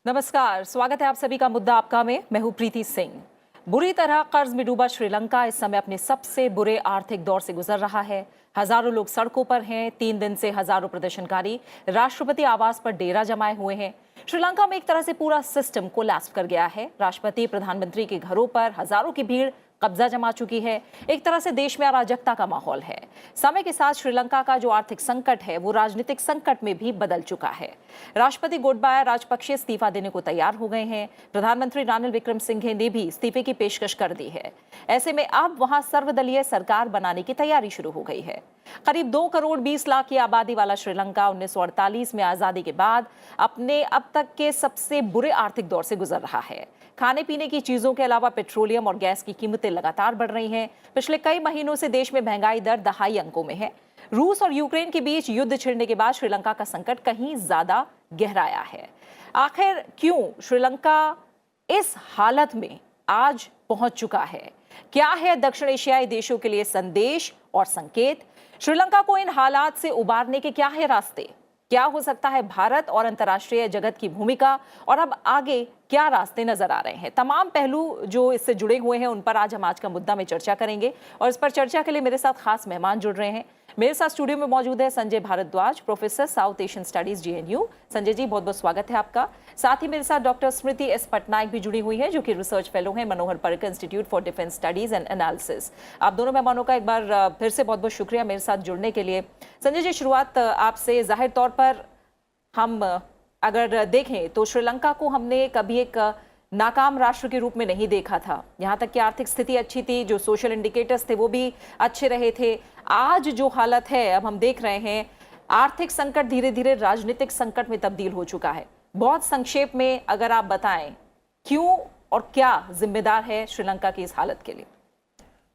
नमस्कार, स्वागत है आप सभी का मुद्दा आपका में। मैं हूं प्रीति सिंह। बुरी तरह कर्ज में डूबा श्रीलंका इस समय अपने सबसे बुरे आर्थिक दौर से गुजर रहा है। हजारों लोग सड़कों पर हैं। 3 दिन से हजारों प्रदर्शनकारी राष्ट्रपति आवास पर डेरा जमाए हुए हैं। श्रीलंका में एक तरह से पूरा सिस्टम कोलैप्स कर गया है। राष्ट्रपति प्रधानमंत्री के घरों पर हजारों की भीड़ कब्जा जमा चुकी है। एक तरह से देश में अराजकता का माहौल है। समय के साथ श्रीलंका का जो आर्थिक संकट है वो राजनीतिक संकट में भी बदल चुका है। राष्ट्रपति गोटबाया राजपक्षे इस्तीफा देने को तैयार हो गए हैं। प्रधानमंत्री रानिल विक्रमसिंघे ने भी इस्तीफे की पेशकश कर दी है। ऐसे में अब वहां सर्वदलीय सरकार बनाने की तैयारी शुरू हो गई है। करीब 2 करोड़ 20 लाख की आबादी वाला श्रीलंका 1948 में आजादी के बाद अपने अब तक के सबसे बुरे आर्थिक दौर से गुजर रहा है। खाने पीने की चीजों के अलावा पेट्रोलियम और गैस की कीमतें लगातार बढ़ रही हैं। पिछले कई महीनों से देश में महंगाई दर दहाई अंकों में है। रूस और यूक्रेन के बीच युद्ध छिड़ने के बाद श्रीलंका का संकट कहीं ज्यादा गहराया है। आखिर क्यों श्रीलंका इस हालत में आज पहुंच चुका है? क्या है दक्षिण एशियाई देशों के लिए संदेश और संकेत? श्रीलंका को इन हालात से उबारने के क्या है रास्ते? क्या हो सकता है भारत और अंतर्राष्ट्रीय जगत की भूमिका, और अब आगे क्या रास्ते नजर आ रहे हैं? तमाम पहलू जो इससे जुड़े हुए हैं उन पर आज हम आज का मुद्दा में चर्चा करेंगे। और इस पर चर्चा के लिए मेरे साथ खास मेहमान जुड़ रहे हैं। मेरे साथ स्टूडियो में मौजूद है Sanjay Bhardwaj, professor South Asian studies JNU। Sanjay ji, बहुत बहुत स्वागत है आपका। साथ ही मेरे साथ डॉक्टर स्मृति S पटनायक भी जुड़ी हुई है, जो कि रिसर्च फेलो हैं Manohar Parrikar institute for defence studies and analysis. आप दोनों मेहमानों का एक बार फिर से बहुत बहुत शुक्रिया मेरे साथ जुड़ने के लिए। संजय जी, शुरुआत आपसे। जाहिर तौर पर हम अगर देखें तो श्रीलंका को हमने कभी एक नाकाम राष्ट्र के रूप में नहीं देखा था। यहाँ तक कि आर्थिक स्थिति अच्छी थी, जो सोशल इंडिकेटर्स थे वो भी अच्छे रहे थे। आज जो हालत है, अब हम देख रहे हैं आर्थिक संकट धीरे धीरे राजनीतिक संकट में तब्दील हो चुका है। बहुत संक्षेप में अगर आप बताएं क्यों और क्या जिम्मेदार है श्रीलंका की इस हालत के लिए?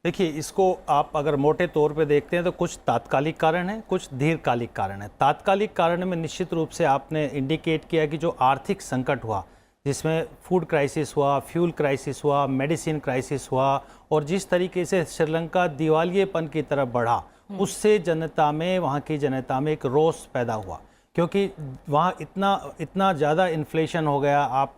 देखिए, इसको आप अगर मोटे तौर पे देखते हैं तो कुछ तात्कालिक कारण हैं, कुछ दीर्घकालिक कारण हैं। तात्कालिक कारण में निश्चित रूप से आपने इंडिकेट किया कि जो आर्थिक संकट हुआ, जिसमें फूड क्राइसिस हुआ, फ्यूल क्राइसिस हुआ, मेडिसिन क्राइसिस हुआ, और जिस तरीके से श्रीलंका दिवालियेपन की तरफ बढ़ा, उससे जनता में, वहाँ की जनता में एक रोष पैदा हुआ। क्योंकि वहाँ इतना ज़्यादा इन्फ्लेशन हो गया। आप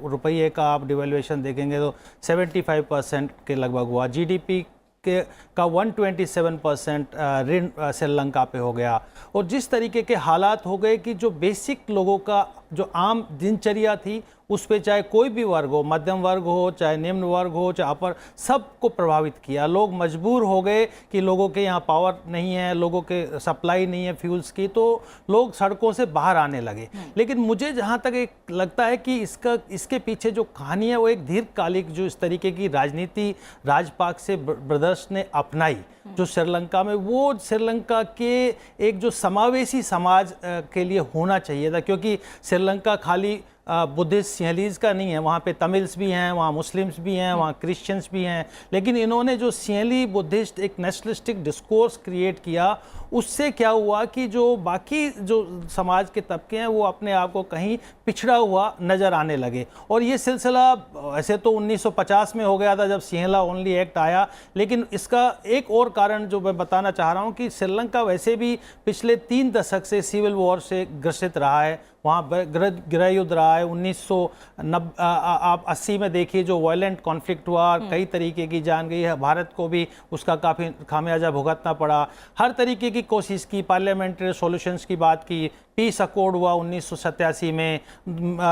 रुपये का आप डिवेल्यूएशन देखेंगे तो 75% के लगभग हुआ। GDP का 127% ऋण श्रीलंका पे हो गया। और जिस तरीके के हालात हो गए कि जो बेसिक लोगों का जो आम दिनचर्या थी उस पे, चाहे कोई भी वर्ग हो, मध्यम वर्ग हो, चाहे निम्न वर्ग हो, चाहे अपर, सबको प्रभावित किया। लोग मजबूर हो गए कि लोगों के यहाँ पावर नहीं है, लोगों के सप्लाई नहीं है फ्यूल्स की, तो लोग सड़कों से बाहर आने लगे। लेकिन मुझे जहाँ तक एक लगता है कि इसके पीछे जो कहानी है वो एक दीर्घकालिक, जो इस तरीके की राजनीति राजपक्षे ब्रदर्स ने अपनाई जो श्रीलंका में, वो श्रीलंका के एक जो समावेशी समाज के लिए होना चाहिए था। क्योंकि श्रीलंका खाली बुद्धिस्ट सिंहलीज का नहीं है, वहाँ पे तमिल्स भी हैं, वहाँ मुस्लिम्स भी हैं, वहाँ क्रिश्चियंस भी हैं। लेकिन इन्होंने जो सिंहली बुद्धिस्ट एक नेशनलिस्टिक डिस्कोर्स क्रिएट किया, उससे क्या हुआ कि जो बाकी जो समाज के तबके हैं वो अपने आप को कहीं पिछड़ा हुआ नज़र आने लगे। और ये सिलसिला ऐसे तो 1950 में हो गया था जब सिंहला ओनली एक्ट आया। लेकिन इसका एक और कारण जो मैं बताना चाह रहा हूँ कि श्रीलंका वैसे भी पिछले 3 दशक से सिविल वॉर से ग्रसित रहा है। वहाँ गृह युद्ध रहा है। 1980 में देखिए जो वायलेंट कॉन्फ्लिक्ट हुआ, कई तरीके की जान गई है। भारत को भी उसका काफ़ी खामियाजा भुगतना पड़ा। हर तरीके की कोशिश की, पार्लियामेंट्री सॉल्यूशंस की बात की, पीस अकॉर्ड हुआ 1987 में,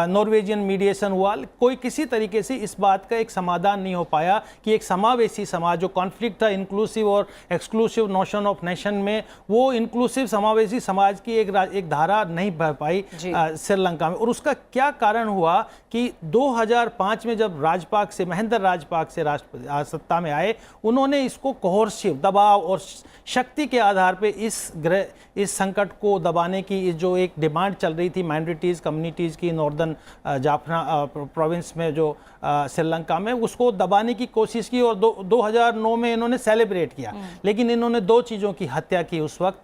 नॉर्वेजियन मीडिएशन हुआ, कोई किसी तरीके से इस बात का एक समाधान नहीं हो पाया कि एक समावेशी समाज, जो कॉन्फ्लिक्ट था इंक्लूसिव और एक्सक्लूसिव नोशन ऑफ नेशन में, वो इंक्लूसिव समावेशी समाज की एक धारा नहीं बह पाई श्रीलंका में। और उसका क्या कारण हुआ कि 2005 में जब राजपक्षे, महेंद्र राजपक्षे राष्ट्रपति सत्ता में आए, उन्होंने इसको कोहर्सिव दबाव और शक्ति के आधार पे इस संकट को दबाने की जो एक डिमांड चल रही थी माइनॉरिटीज़ कम्युनिटीज़ की नॉर्दर्न जाफना प्रोविंस में, जो श्रीलंका में, उसको दबाने की कोशिश की। और 2009 में इन्होंने सेलिब्रेट किया। लेकिन इन्होंने 2 चीज़ों की हत्या की उस वक्त।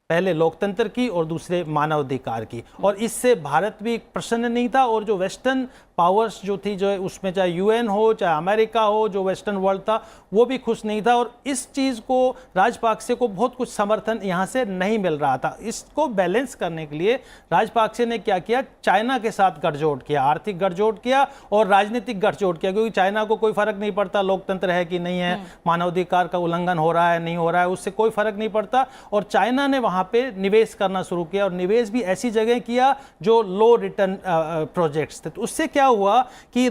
पहले लोकतंत्र की और दूसरे मानवाधिकार की। और इससे भारत भी प्रसन्न नहीं था, और जो वेस्टर्न पावर्स जो थी, जो उसमें चाहे यूएन हो चाहे अमेरिका हो, जो वेस्टर्न वर्ल्ड था, वो भी खुश नहीं था। और इस चीज़ को राजपाक्से को बहुत कुछ समर्थन यहाँ से नहीं मिल रहा था। इसको बैलेंस करने के लिए राजपाक्से ने क्या किया, चाइना के साथ गठजोड़ किया, आर्थिक गठजोड़ किया और राजनीतिक गठजोड़ किया, क्योंकि चाइना को कोई फर्क नहीं पड़ता लोकतंत्र है कि नहीं है, मानवाधिकार का उल्लंघन हो रहा है नहीं हो रहा है, उससे कोई फर्क नहीं पड़ता। और चाइना ने वहाँ पे निवेश करना शुरू किया, और निवेश भी ऐसी जगह किया जो लो रिटर्न प्रोजेक्ट्स थे। तो उससे क्या हुआ कि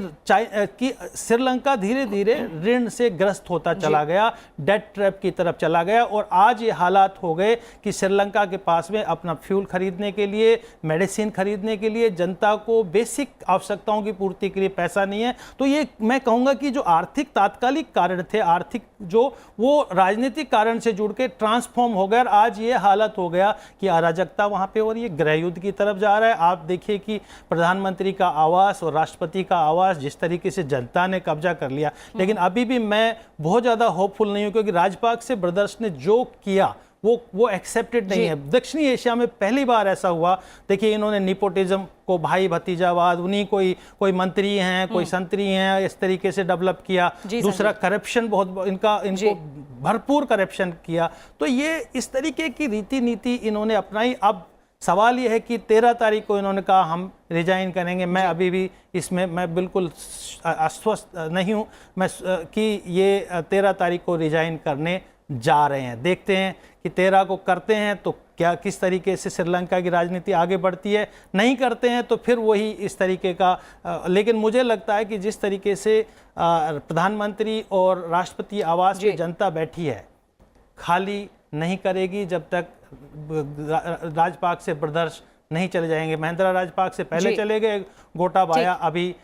श्रीलंका धीरे धीरे ऋण से ग्रस्त होता चला गया, डेट ट्रैप की तरफ चला गया। और आज ये हालात हो गए कि श्रीलंका के पास में अपना फ्यूल खरीदने के लिए, मेडिसिन खरीदने के लिए, जनता को बेसिक आवश्यकताओं की पूर्ति के लिए पैसा नहीं है। तो ये मैं कहूँगा कि जो आर्थिक तात्कालिक कारण थे, आर्थिक जो वो राजनीतिक कारण से जुड़ के ट्रांसफॉर्म हो गया, और आज ये हालत हो गया कि अराजकता वहाँ पे हो रही है, गृह युद्ध की तरफ जा रहा है। आप देखिए कि प्रधानमंत्री का आवास और राष्ट्रपति का आवास जिस तरीके से जनता ने कब्जा कर लिया, लेकिन अभी भी मैं बहुत ज़्यादा होपफुल नहीं हूँ, क्योंकि राजपाक्से ब्रदर्स ने जो किया वो एक्सेप्टेड नहीं है। दक्षिणी एशिया में पहली बार ऐसा हुआ। देखिए, इन्होंने निपोटिज्म को, भाई भतीजावाद, उन्हीं कोई मंत्री हैं, कोई संतरी हैं, इस तरीके से डेवलप किया। दूसरा, करप्शन बहुत इनको भरपूर करप्शन किया। तो ये इस तरीके की रीति नीति इन्होंने अपनाई। अब सवाल ये है कि 13 तारीख को इन्होंने कहा हम रिजाइन करेंगे। मैं अभी भी इसमें मैं बिल्कुल आश्वस्त नहीं हूँ कि ये 13 तारीख को रिजाइन करने जा रहे हैं। देखते हैं कि 13 को करते हैं तो क्या किस तरीके से श्रीलंका की राजनीति आगे बढ़ती है, नहीं करते हैं तो फिर वही इस तरीके का। लेकिन मुझे लगता है कि जिस तरीके से प्रधानमंत्री और राष्ट्रपति आवास पे जनता बैठी है, खाली नहीं करेगी जब तक राजपाक्से ब्रदर्स नहीं चले जाएंगे। महिंद्रा राजपाक्से पहले चले गए, गोटाबाया अभी।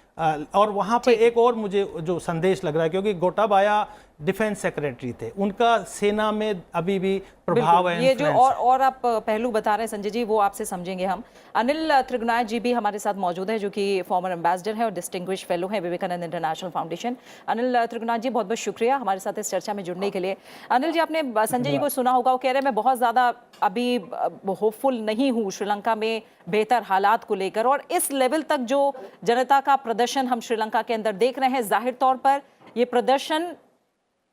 और वहाँ पे एक और मुझे जो संदेश लग रहा है, क्योंकि गोटाबाया डिफेंस सेक्रेटरी थे, उनका सेना में अभी भी प्रभाव है। ये जो और आप पहलू बता रहे हैं संजय जी, वो आपसे समझेंगे हम। अनिल त्रिगुनायत जी भी हमारे साथ मौजूद है, जो कि फॉर्मर एम्बेसडर है और डिस्टिंग्विश फेलो है विवेकानंद इंटरनेशनल फाउंडेशन। अनिल त्रिगुनायत जी, बहुत बहुत शुक्रिया हमारे साथ इस चर्चा में जुड़ने के लिए। अनिल जी, आपने संजय जी को सुना होगा, वो कह रहे हैं मैं बहुत ज्यादा अभी होपफुल नहीं हूँ श्रीलंका में बेहतर हालात को लेकर, और इस लेवल तक जो जनता का प्रदर्शन हम श्रीलंका के अंदर देख रहे हैं, जाहिर तौर पर ये प्रदर्शन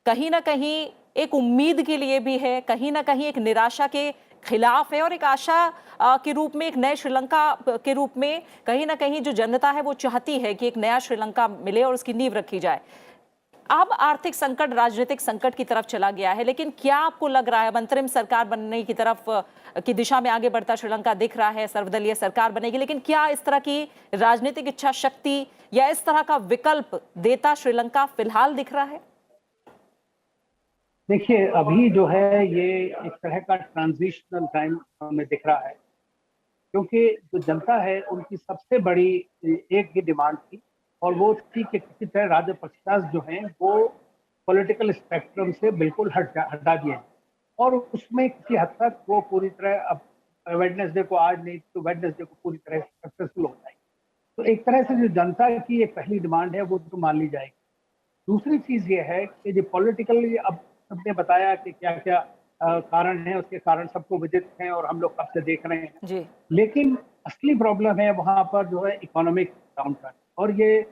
कहीं ना कहीं एक उम्मीद के लिए भी है, कहीं ना कहीं एक निराशा के खिलाफ है, और एक आशा के रूप में, एक नए श्रीलंका के रूप में कहीं ना कहीं जो जनता है वो चाहती है कि एक नया श्रीलंका मिले और उसकी नींव रखी जाए। अब आर्थिक संकट राजनीतिक संकट की तरफ चला गया है, लेकिन क्या आपको लग रहा है अंतरिम सरकार बनने की तरफ की दिशा में आगे बढ़ता श्रीलंका दिख रहा है, सर्वदलीय सरकार बनेगी, लेकिन क्या इस तरह की राजनीतिक इच्छा शक्ति या इस तरह का विकल्प देता श्रीलंका फिलहाल दिख रहा है? देखिए, अभी जो है ये एक तरह का ट्रांजिशनल टाइम हमें दिख रहा है, क्योंकि जो जनता है उनकी सबसे बड़ी एक ही डिमांड थी, और वो थी कि किसी तरह राजपक्षास जो हैं वो पॉलिटिकल स्पेक्ट्रम से बिल्कुल हटा दिए, और उसमें किसी हद तक वो पूरी तरह, अब वेडनेसडे को आज नहीं तो वेडनेसडे को पूरी तरह सक्सेसफुल हो जाएगी। तो एक तरह से जो जनता की एक पहली डिमांड है वो तो मान ली जाएगी। दूसरी चीज ये है कि जो पॉलिटिकली, अब सबने बताया कि क्या क्या कारण है, उसके कारण सबको विदित हैं और हम लोग कब से देख रहे हैं जी। लेकिन असली प्रॉब्लम है वहां पर जो है इकोनॉमिक डाउनटर्न, और ये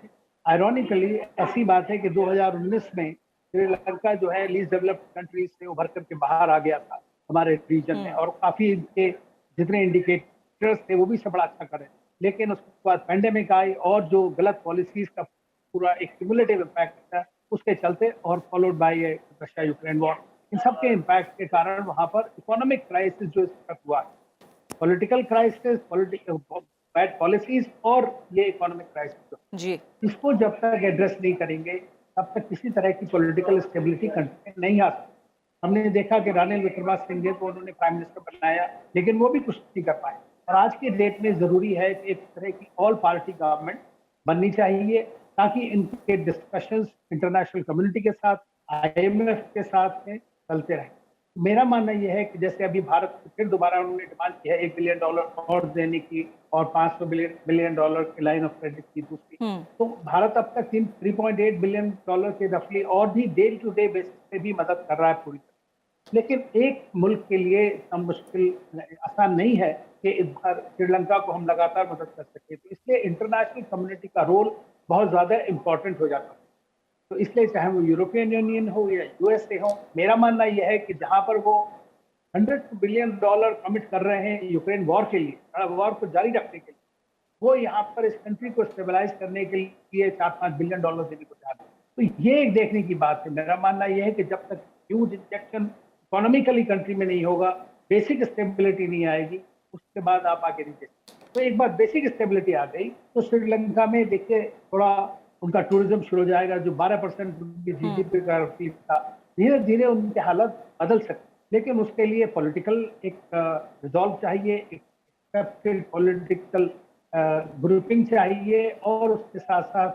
आयरॉनिकली ऐसी बात है कि 2019 में श्रीलंका जो है लीस्ट डेवलप्ड कंट्रीज से उभर करके बाहर आ गया था हमारे रीजन में, और काफी इनके जितने इंडिकेटर्स थे वो भी सब बड़ा अच्छा करे। लेकिन उसके बाद पेंडेमिक आई, और जो गलत पॉलिसीज का पूरा एक क्यूमुलेटिव इम्पैक्ट था उसके चलते, और followed by Russia Ukraine war, इन सब के इम्पैक्ट के कारण वहां पर इकोनॉमिक क्राइसिस जो इस वक्त हुआ, पॉलिटिकल क्राइसिस, बैड पॉलिसीज, और ये इकोनॉमिक क्राइसिस जी, इसको जब तक एड्रेस नहीं करेंगे तब तक किसी तरह की पॉलिटिकल स्टेबिलिटी कंट्री नहीं आ सकती। हमने देखा कि रानिल विक्रमासिंघे को उन्होंने प्राइम मिनिस्टर बनाया, लेकिन वो भी कुछ नहीं कर पाए। और आज के डेट में जरूरी है कि एक तरह की ऑल पार्टी गवर्नमेंट बननी चाहिए, ताकि इनके डिस्कशंस इंटरनेशनल कम्युनिटी के साथ, IMF के साथ में चलते रहे। मेरा मानना यह है कि जैसे अभी भारत फिर दोबारा उन्होंने डिमांड की है $1 बिलियन और देने की, और $500 बिलियन की लाइन ऑफ क्रेडिट की दूसरी, तो भारत अब तक $3.8 बिलियन के रफली और भी डे टू डे बेसिस पे भी मदद कर रहा है पूरी तरह। लेकिन एक मुल्क के लिए इतना मुश्किल आसान नहीं है कि इस बार श्रीलंका को हम लगातार मदद कर सके। तो इसलिए इंटरनेशनल कम्युनिटी का रोल बहुत ज़्यादा इम्पोर्टेंट हो जाता है। तो इसलिए चाहे वो यूरोपियन यूनियन हो या यूएसए हो, मेरा मानना यह है कि जहां पर वो $100 बिलियन कमिट कर रहे हैं यूक्रेन वॉर के लिए, वॉर को जारी रखने के लिए, वो यहाँ पर इस कंट्री को स्टेबलाइज करने के लिए $4-5 बिलियन देने को चाहते हैं। तो ये एक देखने की बात है। मेरा मानना यह है कि जब तक ह्यूज इंजेक्शन इकोनॉमिकली कंट्री में नहीं होगा, बेसिक स्टेबिलिटी नहीं आएगी, उसके बाद आप आगे नहीं देख सकते। तो एक बार बेसिक स्टेबिलिटी आ गई तो श्रीलंका में देखिए थोड़ा उनका टूरिज्म शुरू हो जाएगा। जो 12% उनकी जीडीपी का था, धीरे धीरे उनके हालत बदल सकते, लेकिन उसके लिए पॉलिटिकल एक रिजॉल्व चाहिए, एक पॉलिटिकल ग्रुपिंग चाहिए, और उसके साथ साथ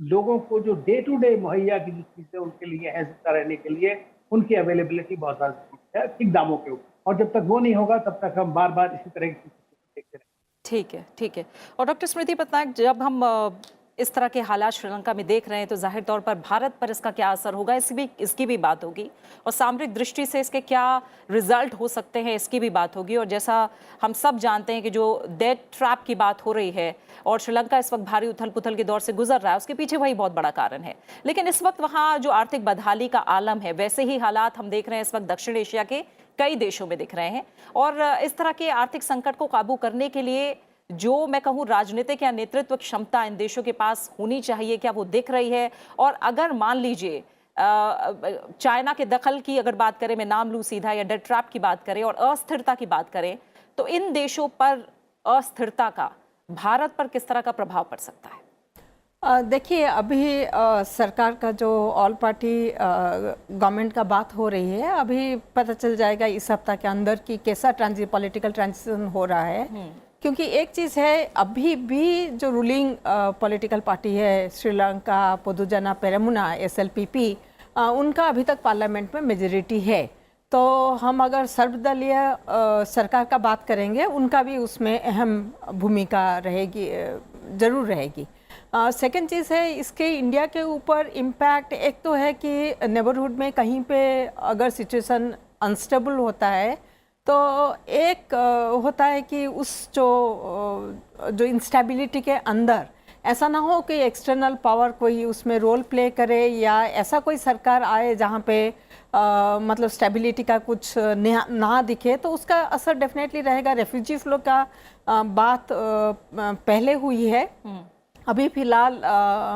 लोगों को जो डे टू डे मुहैया की जो चीजें उनके लिए है जिंदा रहने के लिए, उनकी अवेलेबिलिटी बहुत ज्यादा है ठीक दामों के ऊपर। और जब तक वो नहीं होगा तब तक हम बार बार इसी तरह की चीजें देखते रहेंगे। ठीक है, ठीक है। और डॉक्टर स्मृति पटनायक, जब हम इस तरह के हालात श्रीलंका में देख रहे हैं तो जाहिर तौर पर भारत पर इसका क्या असर होगा, इसकी भी बात होगी, और सामरिक दृष्टि से इसके क्या रिजल्ट हो सकते हैं इसकी भी बात होगी। और जैसा हम सब जानते हैं कि जो डेट ट्रैप की बात हो रही है और श्रीलंका इस वक्त भारी उथल पुथल के दौर से गुजर रहा है, उसके पीछे वही बहुत बड़ा कारण है। लेकिन इस वक्त वहाँ जो आर्थिक बदहाली का आलम है, वैसे ही हालात हम देख रहे हैं इस वक्त दक्षिण एशिया के कई देशों में दिख रहे हैं। और इस तरह के आर्थिक संकट को काबू करने के लिए जो मैं कहूँ राजनीतिक या नेतृत्व क्षमता इन देशों के पास होनी चाहिए, क्या वो दिख रही है? और अगर मान लीजिए चाइना के दखल की अगर बात करें, मैं नाम लूँ सीधा, या डेट ट्रैप की बात करें और अस्थिरता की बात करें, तो इन देशों पर अस्थिरता का भारत पर किस तरह का प्रभाव पड़ सकता है? देखिए, अभी सरकार का जो ऑल पार्टी गवर्नमेंट का बात हो रही है, अभी पता चल जाएगा इस हफ्ता के अंदर कि कैसा पॉलिटिकल ट्रांजिशन हो रहा है। क्योंकि एक चीज़ है, अभी भी जो रूलिंग पॉलिटिकल पार्टी है श्रीलंका पोदुजना पेरमुना SLPP, उनका अभी तक पार्लियामेंट में मेजॉरिटी है। तो हम अगर सर्वदलीय सरकार का बात करेंगे, उनका भी उसमें अहम भूमिका रहेगी, ज़रूर रहेगी। सेकंड चीज़ है, इसके इंडिया के ऊपर इम्पैक्ट एक तो है कि नेबरहुड में कहीं पे अगर सिचुएशन अनस्टेबल होता है तो एक होता है कि उस जो इंस्टेबिलिटी के अंदर ऐसा ना हो कि एक्सटर्नल पावर कोई उसमें रोल प्ले करे, या ऐसा कोई सरकार आए जहाँ पे मतलब स्टेबिलिटी का कुछ ना दिखे, तो उसका असर डेफिनेटली रहेगा। रेफ्यूजी फ्लो का बात पहले हुई है, अभी फिलहाल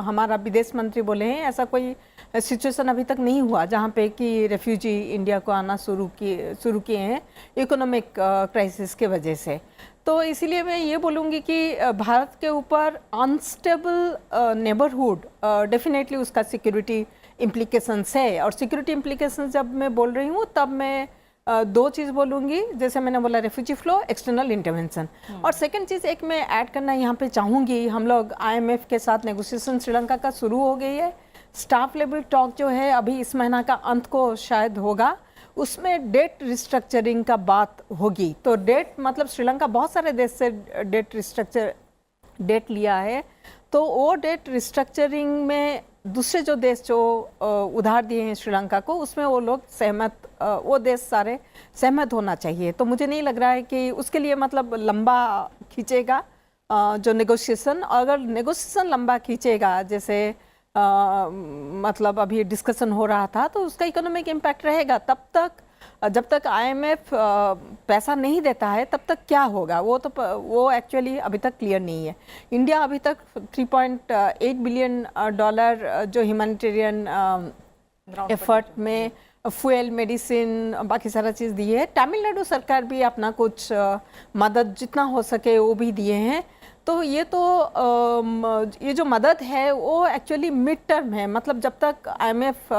हमारा विदेश मंत्री बोले हैं ऐसा कोई सिचुएशन अभी तक नहीं हुआ जहाँ पे कि रेफ्यूजी इंडिया को आना शुरू किए हैं इकोनॉमिक क्राइसिस के वजह से। तो इसीलिए मैं ये बोलूँगी कि भारत के ऊपर अनस्टेबल नेबरहुड डेफिनेटली उसका सिक्योरिटी इम्प्लीकेशंस है। और सिक्योरिटी इम्प्लीकेशंस जब मैं बोल रही हूँ तब मैं दो चीज़ बोलूँगी, जैसे मैंने बोला रेफ्यूजी फ्लो, एक्सटर्नल इंटरवेंशन। और सेकंड चीज़ एक मैं ऐड करना यहाँ पे चाहूँगी, हम लोग IMF के साथ नेगोशिएशन श्रीलंका का शुरू हो गई है। स्टाफ लेवल टॉक जो है अभी इस महीना का अंत को शायद होगा, उसमें डेट रिस्ट्रक्चरिंग का बात होगी। तो डेट मतलब श्रीलंका बहुत सारे देश से डेट लिया है, तो वो डेट रिस्ट्रक्चरिंग में दूसरे जो देश जो उधार दिए हैं श्रीलंका को, उसमें वो लोग वो देश सारे सहमत होना चाहिए। तो मुझे नहीं लग रहा है कि उसके लिए मतलब लंबा खींचेगा जो नेगोशिएशन। अगर नेगोशिएशन लंबा खींचेगा, जैसे मतलब अभी डिस्कशन हो रहा था, तो उसका इकोनॉमिक इम्पैक्ट रहेगा। तब तक जब तक IMF पैसा नहीं देता है तब तक क्या होगा वो एक्चुअली अभी तक क्लियर नहीं है। इंडिया अभी तक $3.8 बिलियन जो ह्यूमैनिटेरियन एफर्ट में फ्यूल, मेडिसिन, बाकी सारा चीज़ दी है। तमिलनाडु सरकार भी अपना कुछ मदद जितना हो सके वो भी दिए हैं। तो ये जो मदद है वो एक्चुअली मिड टर्म है, मतलब जब तक IMF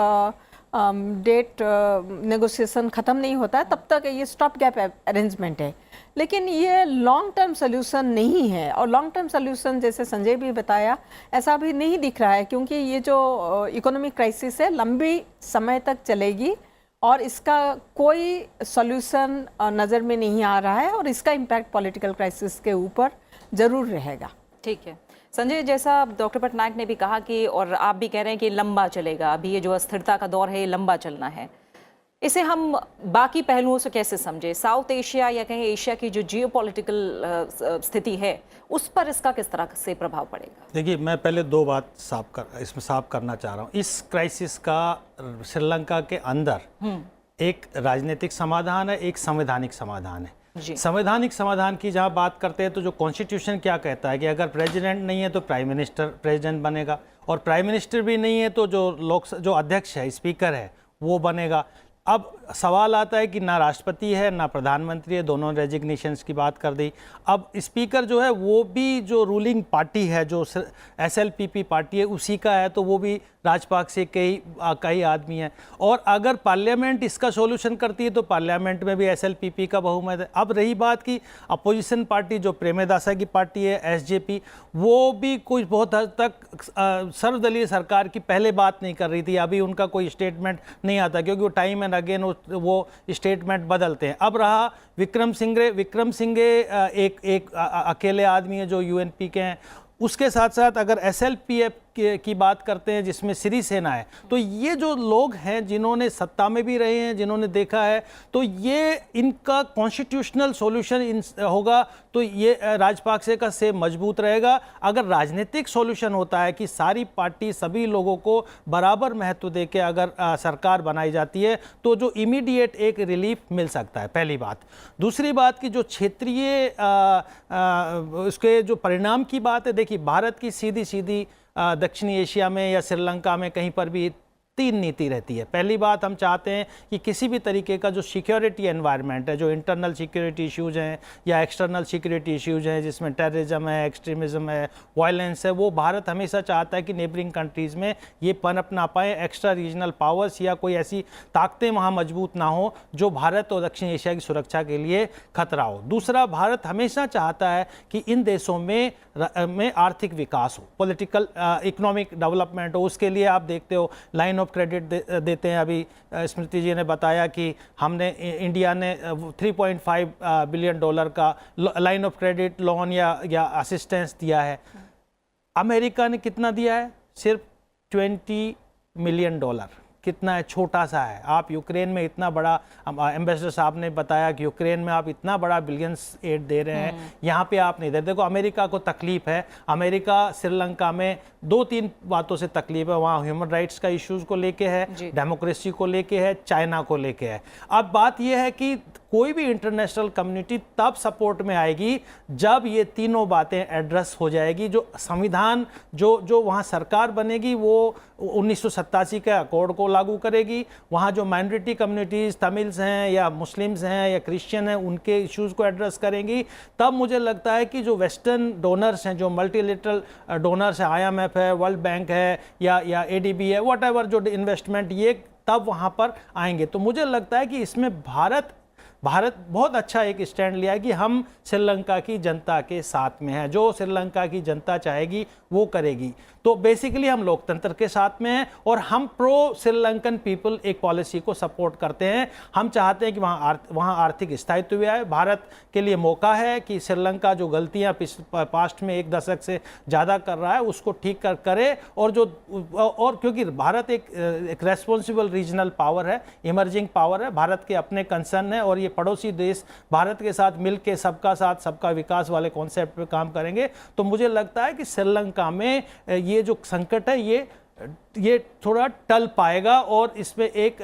डेट नेगोशिएशन ख़त्म नहीं होता तब तक ये स्टॉप गैप अरेंजमेंट है। लेकिन ये लॉन्ग टर्म सोल्यूशन नहीं है, और लॉन्ग टर्म सोल्यूशन जैसे संजय भी बताया ऐसा अभी नहीं दिख रहा है, क्योंकि ये जो इकोनॉमिक क्राइसिस है लंबी समय तक चलेगी और इसका कोई सोल्यूशन नज़र में नहीं आ रहा है, और इसका इम्पैक्ट पॉलिटिकल क्राइसिस के ऊपर ज़रूर रहेगा। ठीक है संजय, जैसा डॉक्टर पटनायक ने भी कहा कि, और आप भी कह रहे हैं कि लंबा चलेगा, अभी ये जो अस्थिरता का दौर है ये लंबा चलना है, इसे हम बाकी पहलुओं से कैसे समझे? साउथ एशिया या कहीं एशिया की जो जियोपॉलिटिकल स्थिति है उस पर इसका किस तरह से प्रभाव पड़ेगा? देखिए, मैं पहले दो बात इसमें साफ करना चाह रहा हूँ। इस क्राइसिस का श्रीलंका के अंदर एक राजनीतिक समाधान है, एक संवैधानिक समाधान है। संवैधानिक समाधान की जहाँ बात करते हैं तो जो कॉन्स्टिट्यूशन क्या कहता है कि अगर प्रेसिडेंट नहीं है तो प्राइम मिनिस्टर प्रेसिडेंट बनेगा, और प्राइम मिनिस्टर भी नहीं है तो जो अध्यक्ष है, स्पीकर है, वो बनेगा। अब सवाल आता है कि ना राष्ट्रपति है ना प्रधानमंत्री है, दोनों रेजिग्नेशंस की बात कर दी। अब स्पीकर जो है वो भी जो रूलिंग पार्टी है, जो SLPP पार्टी है, उसी का है, तो वो भी राजपक्षे कई आदमी हैं। और अगर पार्लियामेंट इसका सॉल्यूशन करती है तो पार्लियामेंट में भी SLPP का बहुमत है। अब रही बात की अपोजिशन पार्टी जो प्रेमदासा की पार्टी है, SJP, वो भी कुछ बहुत हद तक सर्वदलीय सरकार की पहले बात नहीं कर रही थी। अभी उनका कोई स्टेटमेंट नहीं आता क्योंकि वो टाइम एंड अगेन वो स्टेटमेंट बदलते हैं। अब रहा विक्रम सिंघे एक अकेले आदमी है जो UNP के हैं। उसके साथ साथ अगर SLPF की बात करते हैं जिसमें सिरिसेना है, तो ये जो लोग हैं जिन्होंने सत्ता में भी रहे हैं, जिन्होंने देखा है, तो ये इनका कॉन्स्टिट्यूशनल सॉल्यूशन होगा तो ये राजपक्षे का से मजबूत रहेगा। अगर राजनीतिक सॉल्यूशन होता है कि सारी पार्टी सभी लोगों को बराबर महत्व देके अगर सरकार बनाई जाती है तो जो इमीडिएट एक रिलीफ मिल सकता है, पहली बात। दूसरी बात की जो क्षेत्रीय उसके जो परिणाम की बात है, देखिए भारत की सीधी दक्षिणी एशिया में या श्रीलंका में कहीं पर भी तीन नीति रहती है। पहली बात, हम चाहते हैं कि किसी भी तरीके का जो सिक्योरिटी एनवायरनमेंट है, जो इंटरनल सिक्योरिटी इश्यूज हैं या एक्सटर्नल सिक्योरिटी इश्यूज हैं जिसमें टेररिज्म है, एक्सट्रीमिज्म है, वायलेंस है, वो भारत हमेशा चाहता है कि नेबरिंग कंट्रीज़ में ये पनप ना पाए, एक्स्ट्रा रीजनल पावर्स या कोई ऐसी ताकतें वहाँ मजबूत ना हो जो भारत और दक्षिण एशिया की सुरक्षा के लिए खतरा हो। दूसरा, भारत हमेशा चाहता है कि इन देशों में आर्थिक विकास हो, पॉलिटिकल इकोनॉमिक डेवलपमेंट हो। उसके लिए आप देखते हो लाइन ऑफ क्रेडिट देते हैं। अभी स्मृति जी ने बताया कि इंडिया ने $3.5 बिलियन का लाइन ऑफ क्रेडिट लोन या असिस्टेंस दिया है। अमेरिका ने कितना दिया है? सिर्फ $20 मिलियन। कितना है? छोटा सा है। आप यूक्रेन में इतना बड़ा, एम्बेसडर साहब ने बताया कि यूक्रेन में आप इतना बड़ा बिलियंस एड दे रहे हैं, यहाँ पे आप नहीं दे। देखो, अमेरिका को तकलीफ है, अमेरिका श्रीलंका में 2-3 बातों से तकलीफ है। वहाँ ह्यूमन राइट्स का इश्यूज को लेके है, डेमोक्रेसी को लेके है, चाइना को लेके है। अब बात यह है कि कोई भी इंटरनेशनल कम्युनिटी तब सपोर्ट में आएगी जब ये तीनों बातें एड्रेस हो जाएगी। जो संविधान जो वहाँ सरकार बनेगी वो 1987 के अकॉर्ड को लागू करेगी। वहाँ जो माइनॉरिटी कम्युनिटीज़, तमिल्स हैं या मुस्लिम्स हैं या क्रिश्चियन हैं, उनके इश्यूज़ को एड्रेस करेंगी। तब मुझे लगता है कि जो वेस्टर्न डोनर्स हैं, जो मल्टीलेटरल डोनर्स हैं, IMF है, वर्ल्ड बैंक है या ADB है, व्हाटएवर जो इन्वेस्टमेंट, ये तब वहाँ पर आएंगे। तो मुझे लगता है कि इसमें भारत बहुत अच्छा एक स्टैंड लिया है कि हम श्रीलंका की जनता के साथ में हैं। जो श्रीलंका की जनता चाहेगी वो करेगी। तो बेसिकली हम लोकतंत्र के साथ में हैं और हम प्रो श्रीलंकन पीपल एक पॉलिसी को सपोर्ट करते हैं। हम चाहते हैं कि वहाँ आर्थिक स्थायित्व भी आए। भारत के लिए मौका है कि श्रीलंका जो गलतियाँ पास्ट में 1 दशक से ज़्यादा कर रहा है उसको ठीक करे। और क्योंकि भारत एक रेस्पॉन्सिबल रीजनल पावर है, इमर्जिंग पावर है, भारत के अपने कंसर्न है और ये पड़ोसी देश भारत के साथ मिलकर सबका साथ सबका विकास वाले कॉन्सेप्ट पे काम करेंगे। तो मुझे लगता है कि श्रीलंका में ये जो संकट है ये थोड़ा टल पाएगा और इसमें एक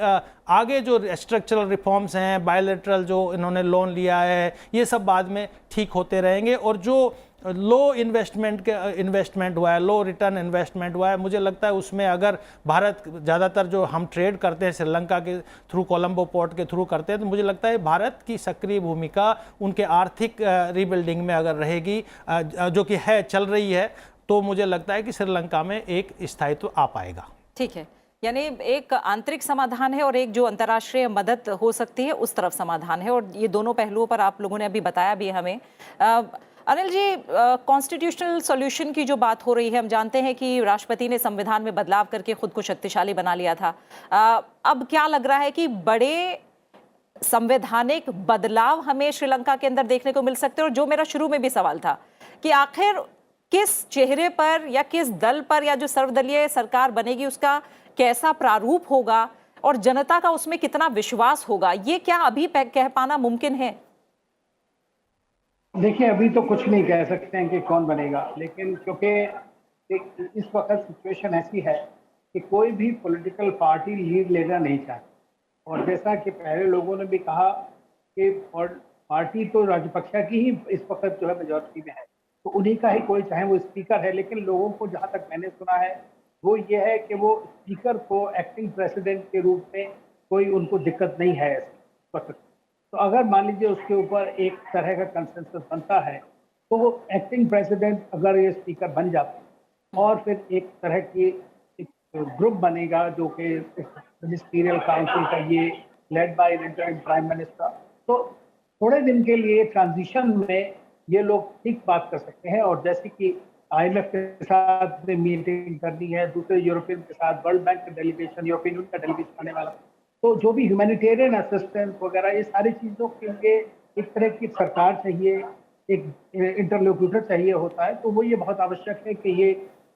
आगे जो स्ट्रक्चरल रिफॉर्म्स हैं, बायलैटरल जो इन्होंने लोन लिया है, ये सब बाद में ठीक होते रहेंगे। और जो लो इन्वेस्टमेंट हुआ है, लो रिटर्न इन्वेस्टमेंट हुआ है, मुझे लगता है उसमें अगर भारत ज़्यादातर जो हम ट्रेड करते हैं श्रीलंका के थ्रू, कोलंबो पोर्ट के थ्रू करते हैं, तो मुझे लगता है भारत की सक्रिय भूमिका उनके आर्थिक रीबिल्डिंग में अगर रहेगी, जो कि चल रही है, तो मुझे लगता है कि श्रीलंका में एक स्थायित्व आ पाएगा। ठीक है, यानी एक आंतरिक समाधान है और एक जो अंतर्राष्ट्रीय मदद हो सकती है उस तरफ समाधान है, और ये दोनों पहलुओं पर आप लोगों ने अभी बताया भी हमें। अनिल जी, कॉन्स्टिट्यूशनल सॉल्यूशन की जो बात हो रही है, हम जानते हैं कि राष्ट्रपति ने संविधान में बदलाव करके खुद को शक्तिशाली बना लिया था। अब क्या लग रहा है कि बड़े संवैधानिक बदलाव हमें श्रीलंका के अंदर देखने को मिल सकते हैं? और जो मेरा शुरू में भी सवाल था कि आखिर किस चेहरे पर या किस दल पर या जो सर्वदलीय सरकार बनेगी उसका कैसा प्रारूप होगा, और जनता का उसमें कितना विश्वास होगा, ये क्या अभी कह पाना मुमकिन है? देखिए, अभी तो कुछ नहीं कह सकते हैं कि कौन बनेगा, लेकिन क्योंकि इस वक्त सिचुएशन ऐसी है कि कोई भी पॉलिटिकल पार्टी लीड लेना नहीं चाहती। और जैसा कि पहले लोगों ने भी कहा कि पार्टी तो राजपक्षा की ही इस वक्त जो है मेजॉरिटी में है, तो उन्हीं का ही कोई, चाहे वो स्पीकर है, लेकिन लोगों को जहां तक मैंने सुना है वो ये है कि वो स्पीकर को एक्टिंग प्रेसिडेंट के रूप में कोई उनको दिक्कत नहीं है इस वक्त। तो अगर मान लीजिए उसके ऊपर एक तरह का कंसेंसस बनता है तो वो एक्टिंग प्रेसिडेंट अगर ये स्पीकर बन जाता है और फिर एक तरह की एक ग्रुप बनेगा जो कि मिनिस्टीरियल काउंसिल का, ये led by interim prime minister, तो थोड़े दिन के लिए ट्रांजिशन में ये लोग ठीक बात कर सकते हैं। और जैसे कि IMF के साथ मीटिंग करनी है, दूसरे यूरोपियन के साथ, वर्ल्ड बैंक का डेलीगेशन, यूरोपियन यूनियन का डेलीगेशन आने वाला, तो जो भी ह्यूमैनिटेरियन असिस्टेंस वगैरह, ये सारी चीज़ों के लिए एक तरह की सरकार चाहिए, एक इंटरलोक्यूटर चाहिए होता है। तो वो ये बहुत आवश्यक है कि ये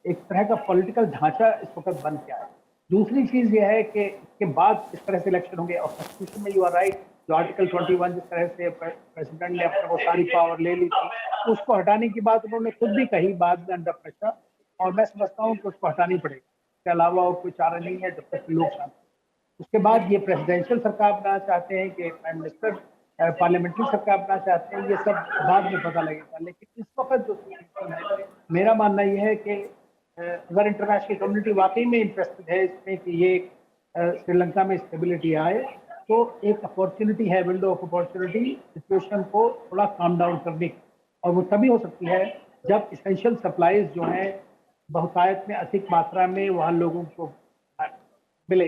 एक तरह का पॉलिटिकल ढांचा इस वक्त बन के आए। दूसरी चीज़ ये है कि इसके बाद इस तरह से इलेक्शन होंगे, और कॉन्स्टिट्यूशन में यू आर राइट, जो आर्टिकल 21 जिस तरह से प्रेसिडेंट ने अपने वो सारी पावर ले ली थी, उसको हटाने की बात उन्होंने खुद भी कही बाद में अंडर प्रेशर, और मैं समझता हूँ कि उसको हटानी पड़ेगी। इसके अलावा और कोई चारा नहीं है जब तक लोग शांत। उसके बाद ये प्रेसिडेंशियल सरकार बनाना चाहते हैं कि प्राइम मिनिस्टर पार्लियामेंट्री सरकार बनाना चाहते हैं, ये सब बाद में पता लगेगा। लेकिन इस वक्त जो सिचुएशन है, मेरा मानना यह है कि अगर इंटरनेशनल कम्युनिटी वाकई में इंटरेस्टेड है इसमें कि ये श्रीलंका में स्टेबिलिटी आए, तो एक अपॉर्चुनिटी है, विंडो ऑफ अपॉर्चुनिटी सिचुएशन को थोड़ा काम डाउन करने की, और वो तभी हो सकती है जब इसेंशियल सप्लाईज जो हैं बहुतायत में, अधिक मात्रा में वहाँ लोगों को मिले।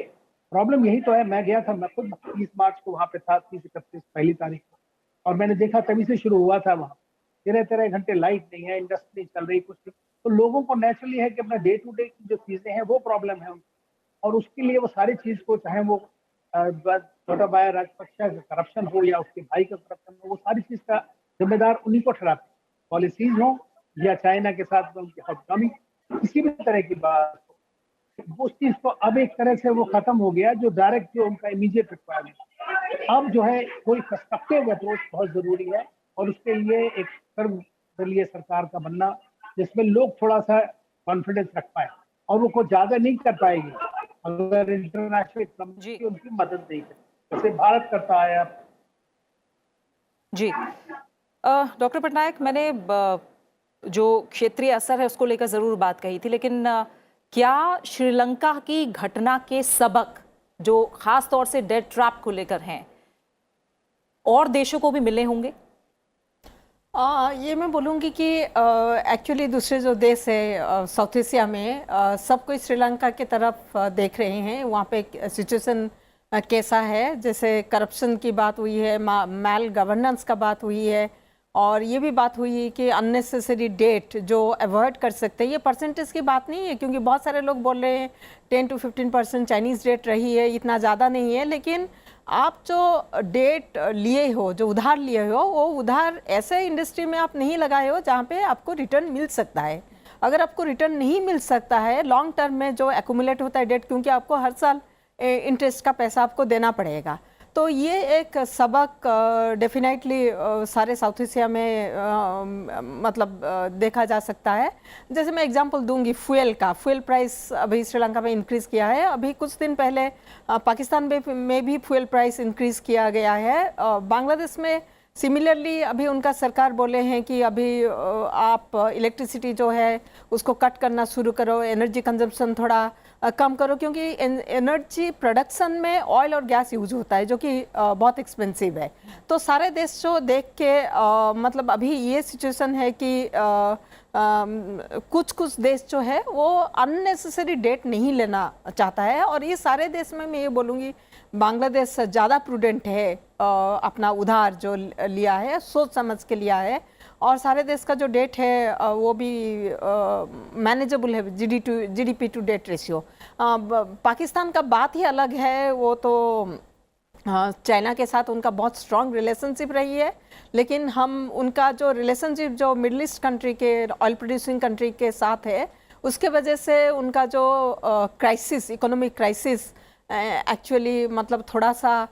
प्रॉब्लम यही तो है, मैं गया था, मैं खुद 30 मार्च को वहाँ पे था, 30-31 पहली तारीख को, और मैंने देखा तभी से शुरू हुआ था वहाँ 13 घंटे लाइट नहीं है, इंडस्ट्री चल रही कुछ नहीं, तो लोगों को नेचुरली है कि अपना डे टू डे की जो चीज़ें हैं वो प्रॉब्लम है उनको, और उसके लिए वो सारी चीज़ को, चाहे वो छोटा भाई राजपक्षा का करप्शन हो या उसके भाई का करप्शन हो, वो सारी चीज़ का जिम्मेदार उन्हीं को ठहराते हैं, पॉलिसीज हो या चाइना के साथ उनकी इकोनॉमी, किसी भी तरह की बात हो, उस चीज़ को अब एक तरह से वो खत्म हो गया, जो डायरेक्ट जो उनका इमीडिएट रिक्वायरमेंट। अब जो है कोई कंस्ट्रक्टिव अप्रोच बहुत जरूरी है, और उसके लिए एक सर्वदलीय सरकार का बनना जिसमें लोग थोड़ा सा कॉन्फिडेंस रख पाए, और वो कुछ ज्यादा नहीं कर पाएगी अगर इंटरनेशनल कम्युनिटी उनकी मदद नहीं करे, जैसे भारत करता है अब। जी डॉक्टर पटनायक, मैंने जो क्षेत्रीय असर है उसको लेकर जरूर बात कही थी, लेकिन क्या श्रीलंका की घटना के सबक जो खास तौर से डेट ट्रैप को लेकर हैं और देशों को भी मिले होंगे? ये मैं बोलूँगी कि एक्चुअली दूसरे जो देश है साउथ एशिया में, सब कोई श्रीलंका की तरफ देख रहे हैं। वहाँ पे सिचुएशन कैसा है, जैसे करप्शन की बात हुई है, मैल गवर्नेंस का बात हुई है, और ये भी बात हुई है कि अननेसेसरी डेट जो अवॉइड कर सकते हैं। ये परसेंटेज की बात नहीं है, क्योंकि बहुत सारे लोग बोल रहे हैं 10 to 15% चाइनीज़ डेट रही है, इतना ज़्यादा नहीं है। लेकिन आप जो डेट लिए हो, जो उधार लिए हो, वो उधार ऐसे इंडस्ट्री में आप नहीं लगाए हो जहाँ पे आपको रिटर्न मिल सकता है। अगर आपको रिटर्न नहीं मिल सकता है लॉन्ग टर्म में, जो एक्यूमुलेट होता है डेट, क्योंकि आपको हर साल इंटरेस्ट का पैसा आपको देना पड़ेगा, तो ये एक सबक डेफिनेटली सारे साउथ एशिया में मतलब देखा जा सकता है। जैसे मैं एग्जांपल दूंगी फ्यूल का, फ्यूल प्राइस अभी श्रीलंका में इंक्रीज़ किया है। अभी कुछ दिन पहले पाकिस्तान में भी फ्यूल प्राइस इंक्रीज़ किया गया है। बांग्लादेश में सिमिलरली अभी उनका सरकार बोले हैं कि अभी आप इलेक्ट्रिसिटी जो है उसको कट करना शुरू करो, एनर्जी कंजम्पशन थोड़ा कम करो, क्योंकि एनर्जी प्रोडक्शन में ऑयल और गैस यूज होता है जो कि बहुत एक्सपेंसिव है। तो सारे देश जो देख के मतलब अभी ये सिचुएशन है कि कुछ देश जो है वो अननेसेसरी डेट नहीं लेना चाहता है, और ये सारे देश में मैं ये बोलूँगी बांग्लादेश ज़्यादा प्रूडेंट है, अपना उधार जो लिया है सोच समझ के लिया है, और सारे देश का जो डेट है वो भी मैनेजेबल है, GDP to debt ratio. Pakistan का बात ही अलग है, वो तो चाइना के साथ उनका बहुत स्ट्रॉन्ग रिलेशनशिप रही है, लेकिन हम उनका जो रिलेशनशिप जो मिडल ईस्ट कंट्री के ऑयल प्रोड्यूसिंग कंट्री के साथ है, उसके वजह से उनका जो क्राइसिस, इकोनॉमिक क्राइसिस एक्चुअली मतलब थोड़ा सा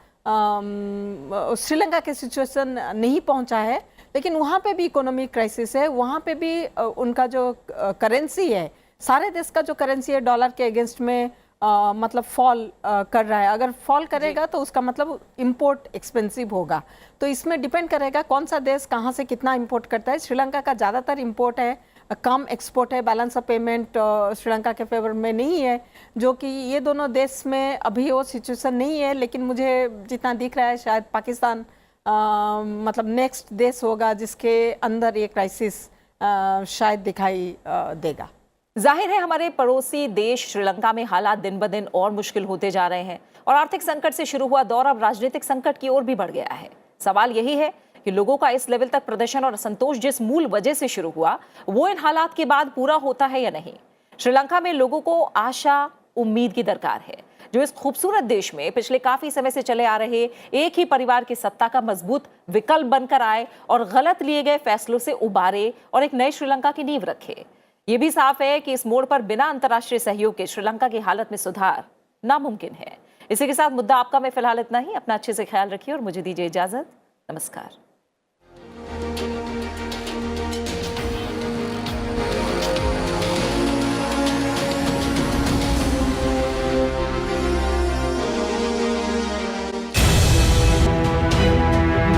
श्रीलंका के सिचुएशन नहीं पहुंचा है, लेकिन वहाँ पे भी इकोनॉमिक क्राइसिस है, वहाँ पे भी उनका जो करेंसी है, सारे देश का जो करेंसी है डॉलर के अगेंस्ट में मतलब फॉल कर रहा है। अगर फॉल करेगा तो उसका मतलब इंपोर्ट एक्सपेंसिव होगा, तो इसमें डिपेंड करेगा कौन सा देश कहाँ से कितना इंपोर्ट करता है। श्रीलंका का ज़्यादातर इंपोर्ट है, कम एक्सपोर्ट है, बैलेंस ऑफ पेमेंट श्रीलंका के फेवर में नहीं है, जो कि ये दोनों देश में अभी वो सिचुएशन नहीं है। लेकिन मुझे जितना दिख रहा है शायद पाकिस्तान मतलब नेक्स्ट देश होगा जिसके अंदर ये क्राइसिस शायद दिखाई देगा। जाहिर है हमारे पड़ोसी देश श्रीलंका में हालात दिन ब दिन और मुश्किल होते जा रहे हैं और आर्थिक संकट से शुरू हुआ दौर अब राजनीतिक संकट की ओर भी बढ़ गया है। सवाल यही है कि लोगों का इस लेवल तक प्रदर्शन और असंतोष जिस मूल वजह से शुरू हुआ वो इन हालात के बाद पूरा होता है या नहीं। श्रीलंका में लोगों को आशा उम्मीद की दरकार है, जो इस खूबसूरत देश में पिछले काफी समय से चले आ रहे एक ही परिवार की सत्ता का मजबूत विकल्प बनकर आए और गलत लिए गए फैसलों से उबारे और एक नए श्रीलंका की नींव रखे। ये भी साफ है कि इस मोड़ पर बिना अंतर्राष्ट्रीय सहयोग के श्रीलंका की हालत में सुधार नामुमकिन है। इसी के साथ मुद्दा आपका में फिलहाल इतना ही। अपना अच्छे से ख्याल रखिए और मुझे दीजिए इजाजत। नमस्कार।